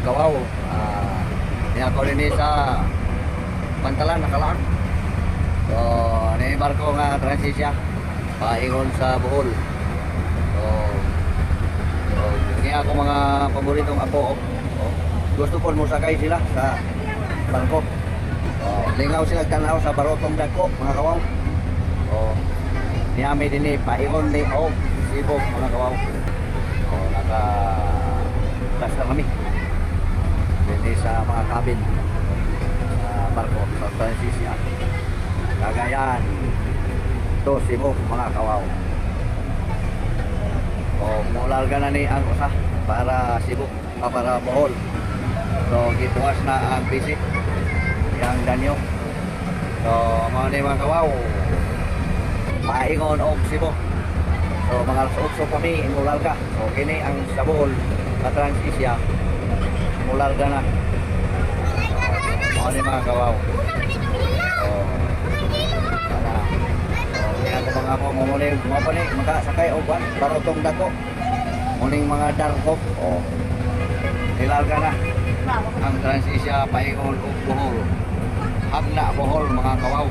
kawaw. Niya ko rin sa Pantalan nakalaan. So, ni barko nga transisya paingon sa Bohol. So niya ako mga paboritong apo. Gusto ko mo sakay sila sa barko. Lingaw sila tanaw sa barotong dako mga kawaw. Niya may dinhi paingon ni Sibog mga kawaw. Naka basta kami dinhi sa mga cabin barko sa transisya. Cagayan to Cebu mga kawaw. Mularga na ni ang usa para Cebu para Bohol. So gituwas na ang busy yang Danyo. So mao ni mga kawaw paingon og Cebu. So mga alas 8 kami mularga. So kini ang sa Bohol sa transisya mularga na. Mao ni mga kawaw. Mga po muling makasakay o barotong dako muling mga darkop nilarga na ang transisya paingon og Bohol hagna Bohol mga kawaw.